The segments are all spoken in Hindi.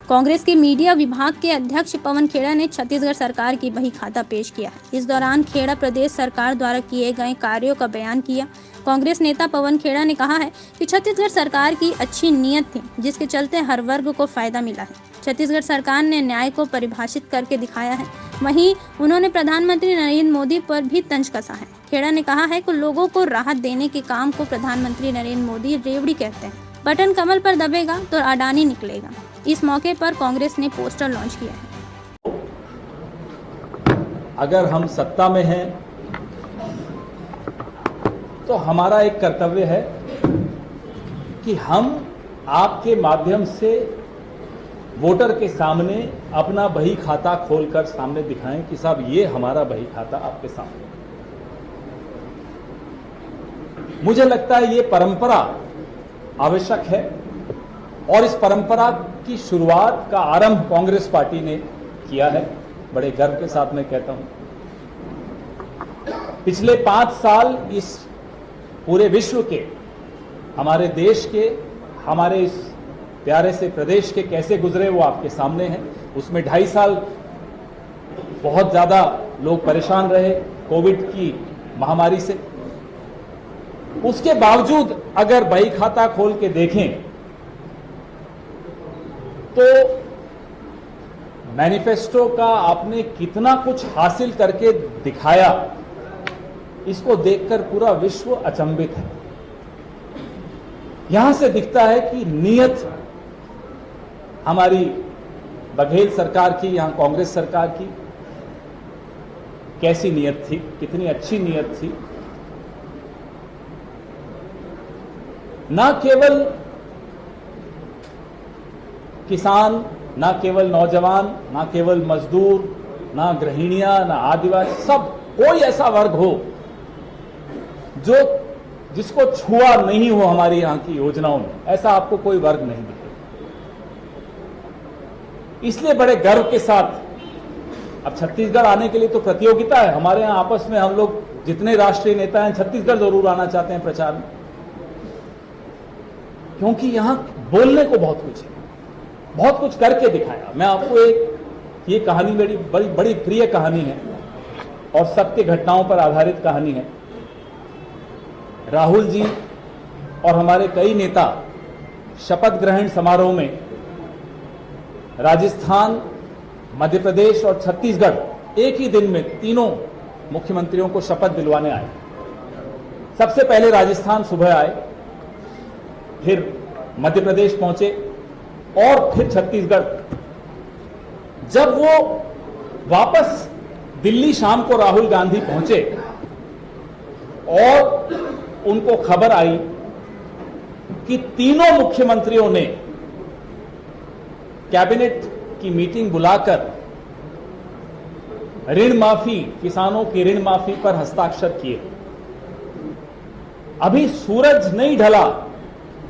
कांग्रेस के मीडिया विभाग के अध्यक्ष पवन खेड़ा ने छत्तीसगढ़ सरकार की बही खाता पेश किया है। इस दौरान खेड़ा प्रदेश सरकार द्वारा किए गए कार्यों का बयान किया। कांग्रेस नेता पवन खेड़ा ने कहा है कि छत्तीसगढ़ सरकार की अच्छी नीयत थी, जिसके चलते हर वर्ग को फायदा मिला है। छत्तीसगढ़ सरकार ने न्याय को परिभाषित करके दिखाया है। वहीं उन्होंने प्रधानमंत्री नरेंद्र मोदी पर भी तंज कसा है। खेड़ा ने कहा है कि लोगों को राहत देने के काम को प्रधानमंत्री नरेंद्र मोदी रेवड़ी कहते हैं। बटन कमल पर दबेगा तो अडानी निकलेगा। इस मौके पर कांग्रेस ने पोस्टर लॉन्च किया है। अगर हम सत्ता में हैं तो हमारा एक कर्तव्य है कि हम आपके माध्यम से वोटर के सामने अपना बही खाता खोलकर सामने दिखाएं कि साहब ये हमारा बही खाता आपके सामने। मुझे लगता है ये परंपरा आवश्यक है और इस परंपरा की शुरुआत का आरंभ कांग्रेस पार्टी ने किया है। बड़े गर्व के साथ मैं कहता हूं, पिछले 5 साल इस पूरे विश्व के, हमारे देश के, हमारे इस प्यारे से प्रदेश के कैसे गुजरे वो आपके सामने हैं। उसमें 2.5 साल बहुत ज्यादा लोग परेशान रहे कोविड की महामारी से। उसके बावजूद अगर बही खाता खोल के देखें तो मैनिफेस्टो का आपने कितना कुछ हासिल करके दिखाया, इसको देखकर पूरा विश्व अचंभित है। यहां से दिखता है कि नीयत हमारी बघेल सरकार की, यहां कांग्रेस सरकार की कैसी नीयत थी, कितनी अच्छी नीयत थी। ना केवल किसान, ना केवल नौजवान, ना केवल मजदूर, ना गृहिणियां, ना आदिवासी, सब कोई ऐसा वर्ग हो जो जिसको छुआ नहीं हो हमारी यहां की योजनाओं में, ऐसा आपको कोई वर्ग नहीं दिखेगा। इसलिए बड़े गर्व के साथ अब छत्तीसगढ़ आने के लिए तो प्रतियोगिता है हमारे यहां आपस में। हम लोग जितने राष्ट्रीय नेता हैं छत्तीसगढ़ जरूर आना चाहते हैं प्रचार में, क्योंकि यहां बोलने को बहुत कुछ है, बहुत कुछ करके दिखाया। मैं आपको ये कहानी मेरी बड़ी प्रिय कहानी है और सत्य घटनाओं पर आधारित कहानी है। राहुल जी और हमारे कई नेता शपथ ग्रहण समारोह में राजस्थान, मध्य प्रदेश और छत्तीसगढ़ एक ही दिन में तीनों मुख्यमंत्रियों को शपथ दिलवाने आए। सबसे पहले राजस्थान सुबह आए, फिर मध्य प्रदेश पहुंचे और फिर छत्तीसगढ़। जब वो वापस दिल्ली शाम को राहुल गांधी पहुंचे और उनको खबर आई कि तीनों मुख्यमंत्रियों ने कैबिनेट की मीटिंग बुलाकर ऋण माफी, किसानों की ऋण माफी पर हस्ताक्षर किए। अभी सूरज नहीं ढला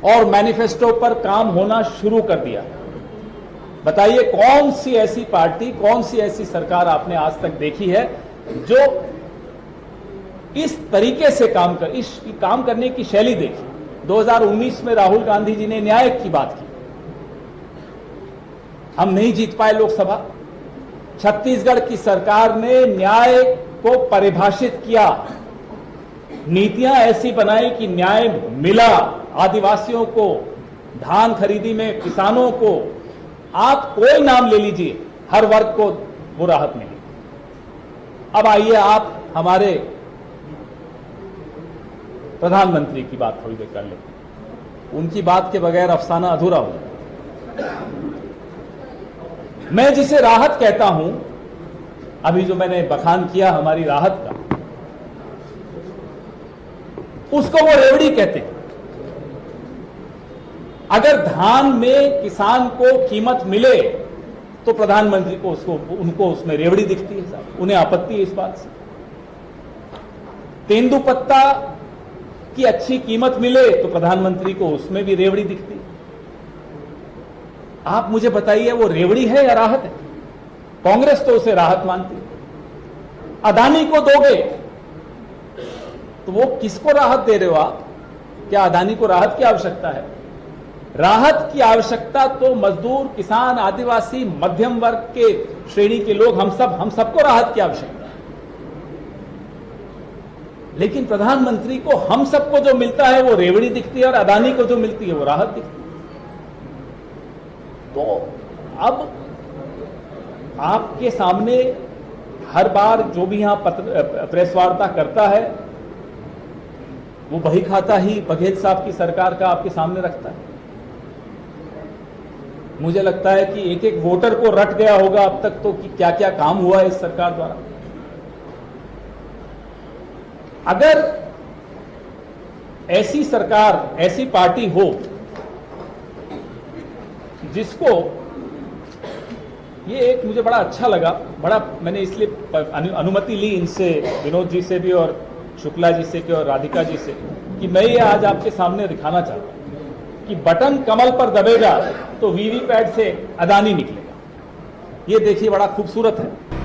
और मैनिफेस्टो पर काम होना शुरू कर दिया। बताइए कौन सी ऐसी पार्टी, कौन सी ऐसी सरकार आपने आज तक देखी है जो इस तरीके से काम करने की शैली देखी। 2019 में राहुल गांधी जी ने न्याय की बात की, हम नहीं जीत पाए लोकसभा। छत्तीसगढ़ की सरकार ने न्याय को परिभाषित किया, नीतियां ऐसी बनाई कि न्याय मिला। आदिवासियों को धान खरीदी में, किसानों को, आप कोई नाम ले लीजिए, हर वर्ग को वो राहत मिली। अब आइए आप हमारे प्रधानमंत्री की बात थोड़ी देर कर लेते। उनकी बात के बगैर अफसाना अधूरा हो जाए। मैं जिसे राहत कहता हूं, अभी जो मैंने बखान किया हमारी राहत का, उसको वो रेवड़ी कहते हैं। अगर धान में किसान को कीमत मिले तो प्रधानमंत्री को उनको उसमें रेवड़ी दिखती है साहब, उन्हें आपत्ति है इस बात से। तेंदुपत्ता की अच्छी कीमत मिले तो प्रधानमंत्री को उसमें भी रेवड़ी दिखती है। आप मुझे बताइए वो रेवड़ी है या राहत है? कांग्रेस तो उसे राहत मानती है। अदानी को दोगे तो वो किसको राहत दे रहे हो आप? क्या अदानी को राहत की आवश्यकता है? राहत की आवश्यकता तो मजदूर, किसान, आदिवासी, मध्यम वर्ग के श्रेणी के लोग, हम सबको राहत की आवश्यकता है। लेकिन प्रधानमंत्री को हम सबको जो मिलता है वो रेवड़ी दिखती है और अदानी को जो मिलती है वो राहत दिखती है। तो अब आपके सामने हर बार जो भी यहां प्रेस वार्ता करता है वो बही खाता ही बघेल साहब की सरकार का आपके सामने रखता है। मुझे लगता है कि एक एक वोटर को रट गया होगा अब तक तो कि क्या क्या काम हुआ है इस सरकार द्वारा। अगर ऐसी सरकार, ऐसी पार्टी हो जिसको ये एक मुझे बड़ा अच्छा लगा, बड़ा मैंने इसलिए अनुमति ली इनसे, विनोद जी से भी और शुक्ला जी से भी और राधिका जी से, कि मैं ये आज आपके सामने दिखाना चाहता हूं कि बटन कमल पर दबेगा तो वीवीपैट से अदानी निकलेगा। ये देखिए बड़ा खूबसूरत है।